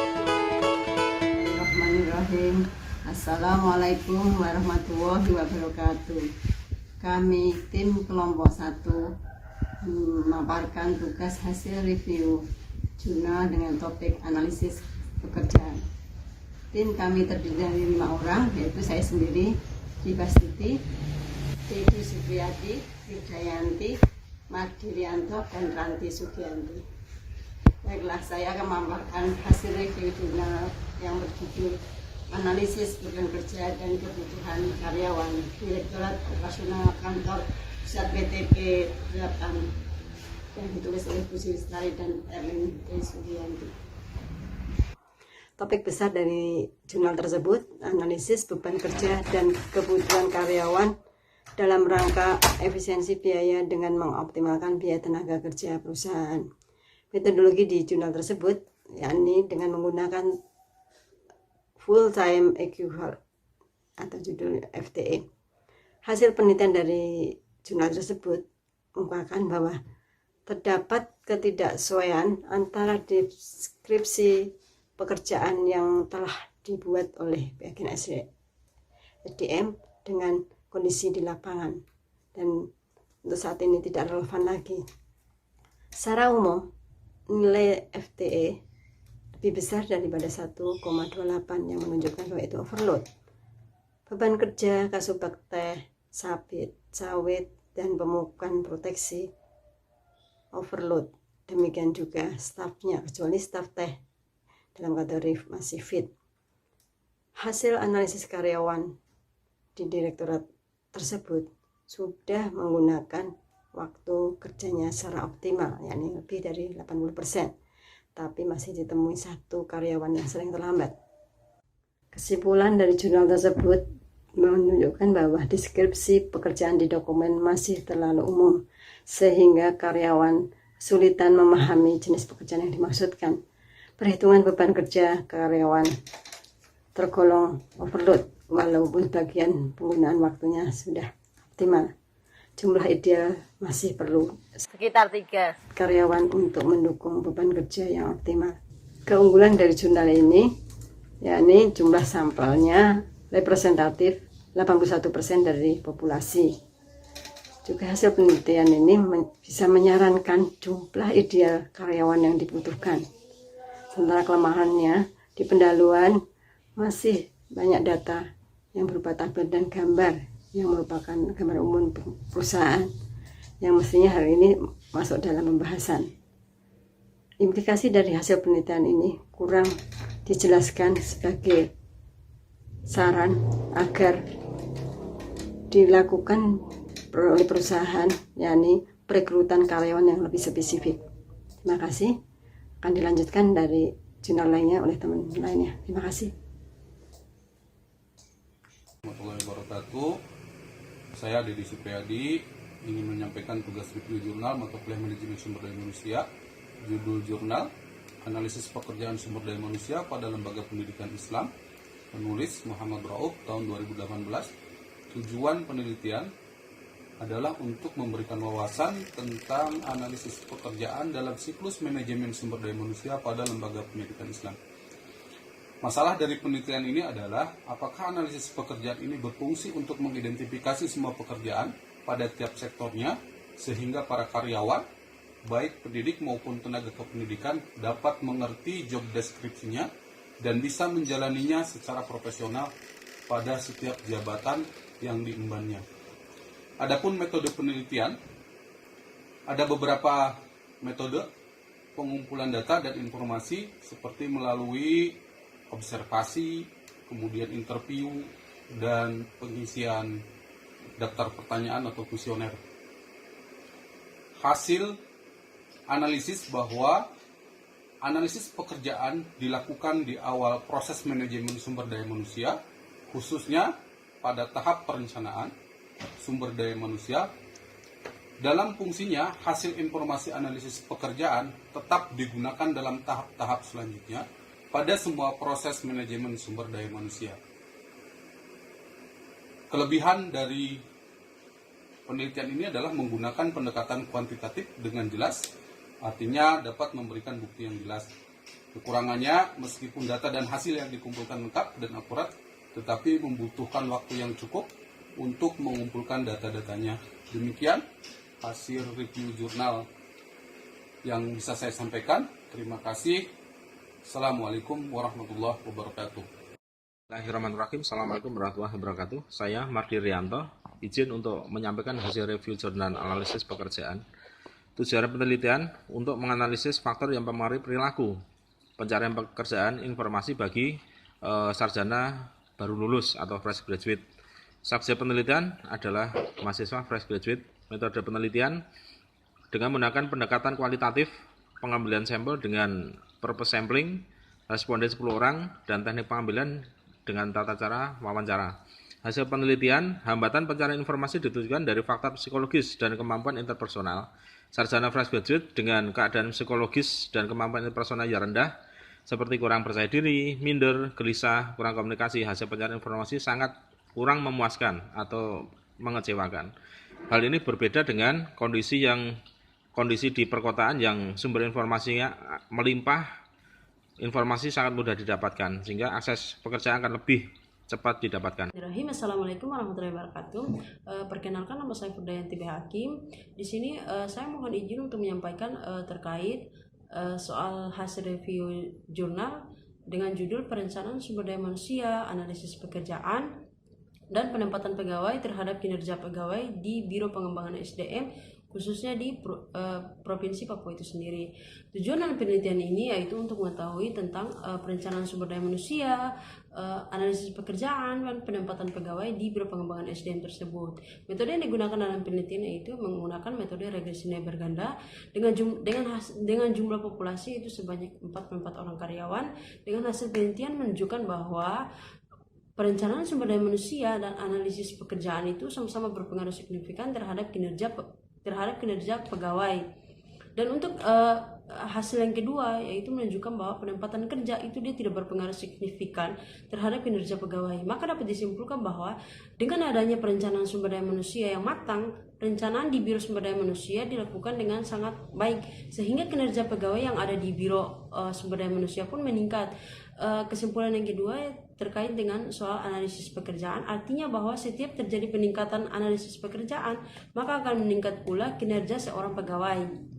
Bismillahirrahmanirrahim. Assalamualaikum warahmatullahi wabarakatuh. Kami tim kelompok 1 memaparkan tugas hasil review jurnal dengan topik analisis pekerjaan. Tim kami terdiri dari 5 orang, yaitu saya sendiri, Dibastiti, Titi Supriyati, Wijayanti, Mardirianto, dan Ranti Sugianti. Baiklah, saya akan memaparkan hasil review jurnal yang berjudul Analisis Beban Kerja dan Kebutuhan Karyawan Direktorat Operasional Kantor Pusat BTP 8 yang ditulis oleh Bu Lestari dan Erlin T. Sugianti. Topik besar dari jurnal tersebut, analisis beban kerja dan kebutuhan karyawan dalam rangka efisiensi biaya dengan mengoptimalkan biaya tenaga kerja perusahaan. Metodologi di jurnal tersebut, yakni dengan menggunakan full time equivalent atau judul FTE. Hasil penelitian dari jurnal tersebut mengungkapkan bahwa terdapat ketidaksesuaian antara deskripsi pekerjaan yang telah dibuat oleh bagian SDM dengan kondisi di lapangan, dan untuk saat ini tidak relevan lagi. Secara umum, nilai FTE lebih besar daripada 1,28 yang menunjukkan bahwa itu overload. Beban kerja kasubag teh, sawit, dan pemupukan proteksi overload. Demikian juga stafnya, kecuali staf teh dalam kategori masih fit. Hasil analisis karyawan di direktorat tersebut sudah menggunakan waktu kerjanya secara optimal, yakni lebih dari 80%, tapi masih ditemui 1 karyawan yang sering terlambat. Kesimpulan dari jurnal tersebut menunjukkan bahwa deskripsi pekerjaan di dokumen masih terlalu umum, sehingga karyawan kesulitan memahami jenis pekerjaan yang dimaksudkan. Perhitungan beban kerja karyawan tergolong overload, walaupun bagian penggunaan waktunya sudah optimal. Jumlah ideal masih perlu sekitar 3 karyawan untuk mendukung beban kerja yang optimal. Keunggulan dari jurnal ini, yakni jumlah sampelnya representatif 81% dari populasi. Juga hasil penelitian ini bisa menyarankan jumlah ideal karyawan yang dibutuhkan. Sementara kelemahannya di pendahuluan masih banyak data yang berupa tabel dan gambar yang merupakan gambar umum perusahaan yang mestinya hari ini masuk dalam pembahasan. Implikasi dari hasil penelitian ini kurang dijelaskan sebagai saran agar dilakukan oleh perusahaan, yakni perekrutan karyawan yang lebih spesifik. Terima kasih. Akan dilanjutkan dari jurnal lainnya oleh teman lainnya. Terima kasih. Warahmatullahi wabarakatuh. Saya Didi Supriyadi ingin menyampaikan tugas review jurnal mata kuliah manajemen sumber daya manusia. Judul jurnal Analisis Pekerjaan Sumber Daya Manusia pada Lembaga Pendidikan Islam. Penulis Muhammad Rauf tahun 2018. Tujuan penelitian adalah untuk memberikan wawasan tentang analisis pekerjaan dalam siklus manajemen sumber daya manusia pada Lembaga Pendidikan Islam. Masalah dari penelitian ini adalah apakah analisis pekerjaan ini berfungsi untuk mengidentifikasi semua pekerjaan pada tiap sektornya sehingga para karyawan, baik pendidik maupun tenaga kependidikan, dapat mengerti job deskripsinya dan bisa menjalaninya secara profesional pada setiap jabatan yang diembannya. Adapun metode penelitian, ada beberapa metode pengumpulan data dan informasi seperti melalui observasi, kemudian interview, dan pengisian daftar pertanyaan atau kuesioner. Hasil analisis bahwa analisis pekerjaan dilakukan di awal proses manajemen sumber daya manusia, khususnya pada tahap perencanaan sumber daya manusia. Dalam fungsinya, hasil informasi analisis pekerjaan tetap digunakan dalam tahap-tahap selanjutnya pada semua proses manajemen sumber daya manusia. Kelebihan dari penelitian ini adalah menggunakan pendekatan kuantitatif dengan jelas, artinya dapat memberikan bukti yang jelas. Kekurangannya, meskipun data dan hasil yang dikumpulkan lengkap dan akurat, tetapi membutuhkan waktu yang cukup untuk mengumpulkan data-datanya. Demikian hasil review jurnal yang bisa saya sampaikan. Terima kasih. Assalamualaikum warahmatullahi wabarakatuh. Bismillahirrahmanirrahim. Assalamualaikum warahmatullahi wabarakatuh. Saya Mardi Rianto, izin untuk menyampaikan hasil review jurnal analisis pekerjaan. Tujuan penelitian untuk menganalisis faktor yang mempengaruhi perilaku pencarian pekerjaan informasi bagi sarjana baru lulus atau fresh graduate. Subjek penelitian adalah mahasiswa fresh graduate. Metode penelitian dengan menggunakan pendekatan kualitatif, pengambilan sampel dengan purpose sampling, responden 10 orang, dan teknik pengambilan dengan tata cara wawancara. Hasil penelitian, hambatan pencarian informasi ditujukan dari faktor psikologis dan kemampuan interpersonal. Sarjana fresh graduate dengan keadaan psikologis dan kemampuan interpersonal yang rendah, seperti kurang percaya diri, minder, gelisah, kurang komunikasi, hasil pencarian informasi sangat kurang memuaskan atau mengecewakan. Hal ini berbeda dengan kondisi di perkotaan yang sumber informasinya melimpah, informasi sangat mudah didapatkan, sehingga akses pekerjaan akan lebih cepat didapatkan. Assalamualaikum warahmatullahi wabarakatuh. Perkenalkan, nama saya Furdayanti B. Hakim. Di sini saya mohon izin untuk menyampaikan terkait soal hasil review jurnal dengan judul Perencanaan Sumber Daya Manusia, Analisis Pekerjaan, dan Penempatan Pegawai terhadap Kinerja Pegawai di Biro Pengembangan SDM, khususnya di Provinsi Papua itu sendiri. Tujuan dalam penelitian ini yaitu untuk mengetahui tentang perencanaan sumber daya manusia, analisis pekerjaan, dan penempatan pegawai di Biro Pengembangan SDM tersebut. Metode yang digunakan dalam penelitian yaitu menggunakan metode regresi nilai berganda dengan jumlah populasi itu sebanyak 44 orang karyawan. Dengan hasil penelitian menunjukkan bahwa perencanaan sumber daya manusia dan analisis pekerjaan itu sama-sama berpengaruh signifikan terhadap kinerja pegawai. Dan untuk hasil yang kedua yaitu menunjukkan bahwa penempatan kerja itu dia tidak berpengaruh signifikan terhadap kinerja pegawai. Maka dapat disimpulkan bahwa dengan adanya perencanaan sumber daya manusia yang matang, perencanaan di Biro Sumber Daya Manusia dilakukan dengan sangat baik, sehingga kinerja pegawai yang ada di Biro Sumber Daya Manusia pun meningkat. Kesimpulan yang kedua terkait dengan soal analisis pekerjaan, artinya bahwa setiap terjadi peningkatan analisis pekerjaan, maka akan meningkat pula kinerja seorang pegawai.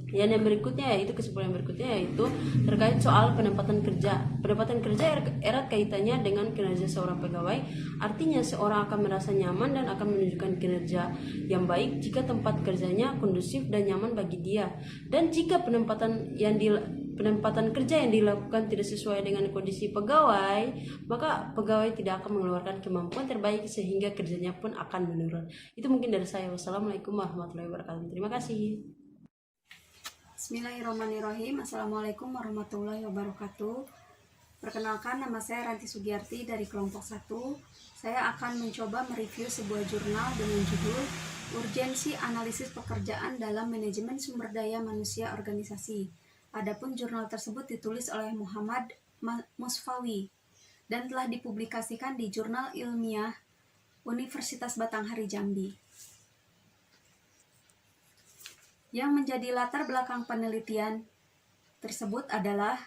Yang berikutnya yaitu kesimpulan berikutnya yaitu terkait soal penempatan kerja. Penempatan kerja erat kaitannya dengan kinerja seorang pegawai. Artinya seorang akan merasa nyaman dan akan menunjukkan kinerja yang baik jika tempat kerjanya kondusif dan nyaman bagi dia. Dan jika penempatan kerja yang dilakukan tidak sesuai dengan kondisi pegawai, maka pegawai tidak akan mengeluarkan kemampuan terbaik sehingga kerjanya pun akan menurun. Itu mungkin dari saya. Wassalamualaikum warahmatullahi wabarakatuh. Terima kasih. Bismillahirrahmanirrahim. Assalamualaikum warahmatullahi wabarakatuh. Perkenalkan, nama saya Ranti Sugiyarti dari kelompok 1. Saya akan mencoba mereview sebuah jurnal dengan judul Urgensi Analisis Pekerjaan dalam Manajemen Sumber Daya Manusia Organisasi. Adapun jurnal tersebut ditulis oleh Muhammad Musfawi dan telah dipublikasikan di Jurnal Ilmiah Universitas Batanghari Jambi. Yang menjadi latar belakang penelitian tersebut adalah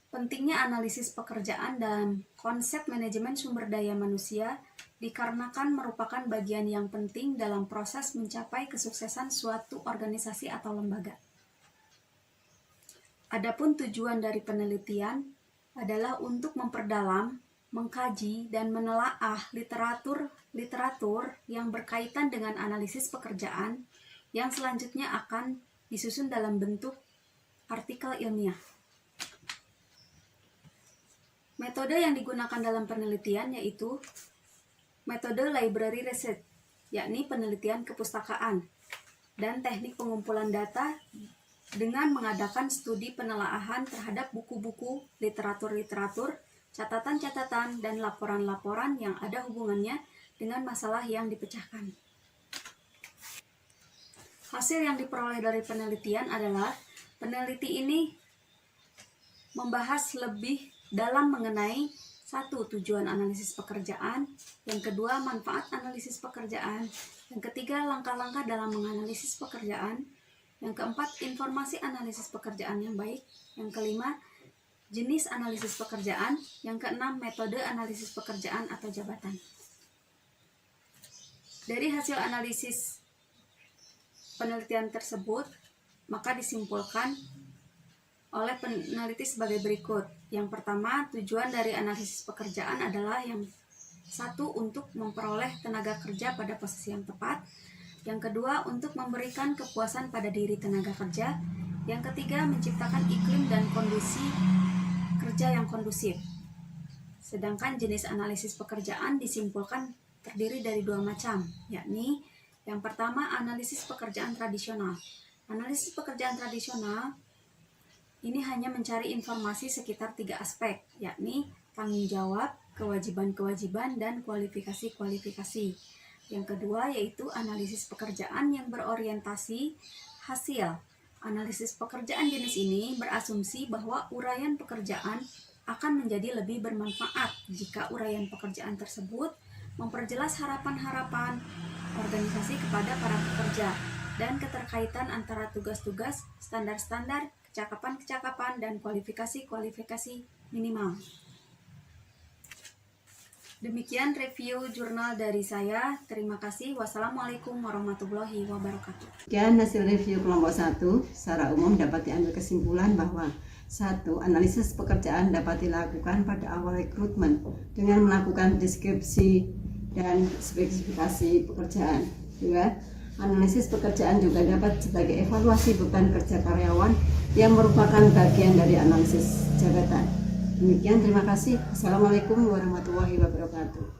pentingnya analisis pekerjaan dalam konsep manajemen sumber daya manusia dikarenakan merupakan bagian yang penting dalam proses mencapai kesuksesan suatu organisasi atau lembaga. Adapun tujuan dari penelitian adalah untuk memperdalam, mengkaji, dan menelaah literatur yang berkaitan dengan analisis pekerjaan yang selanjutnya akan disusun dalam bentuk artikel ilmiah. Metode yang digunakan dalam penelitian yaitu metode library research, yakni penelitian kepustakaan, dan teknik pengumpulan data dengan mengadakan studi penelaahan terhadap buku-buku, literatur-literatur, catatan-catatan, dan laporan-laporan yang ada hubungannya dengan masalah yang dipecahkan. Hasil yang diperoleh dari penelitian adalah peneliti ini membahas lebih dalam mengenai 1. Tujuan analisis pekerjaan, yang kedua manfaat analisis pekerjaan, yang ketiga langkah-langkah dalam menganalisis pekerjaan, yang keempat informasi analisis pekerjaan yang baik, yang kelima jenis analisis pekerjaan. Yang keenam, metode analisis pekerjaan atau jabatan. Dari hasil analisis penelitian tersebut, maka disimpulkan oleh peneliti sebagai berikut. Yang pertama, tujuan dari analisis pekerjaan adalah yang satu, untuk memperoleh tenaga kerja pada posisi yang tepat. Yang kedua, untuk memberikan kepuasan pada diri tenaga kerja. Yang ketiga, menciptakan iklim dan kondisi kerja yang kondusif. Sedangkan jenis analisis pekerjaan disimpulkan terdiri dari dua macam, yakni yang pertama, analisis pekerjaan tradisional. Analisis pekerjaan tradisional ini hanya mencari informasi sekitar 3 aspek, yakni tanggung jawab, kewajiban-kewajiban, dan kualifikasi-kualifikasi. Yang kedua yaitu analisis pekerjaan yang berorientasi hasil. Analisis pekerjaan jenis ini berasumsi bahwa uraian pekerjaan akan menjadi lebih bermanfaat jika uraian pekerjaan tersebut memperjelas harapan-harapan organisasi kepada para pekerja dan keterkaitan antara tugas-tugas, standar-standar, kecakapan-kecakapan, dan kualifikasi-kualifikasi minimal. Demikian review jurnal dari saya. Terima kasih. Wassalamualaikum warahmatullahi wabarakatuh. Sekian hasil review kelompok 1. Secara umum dapat diambil kesimpulan bahwa 1. Analisis pekerjaan dapat dilakukan pada awal rekrutmen dengan melakukan deskripsi dan spesifikasi pekerjaan. 2. Analisis pekerjaan juga dapat sebagai evaluasi beban kerja karyawan yang merupakan bagian dari analisis jabatan. Demikian, terima kasih. Assalamualaikum warahmatullahi wabarakatuh.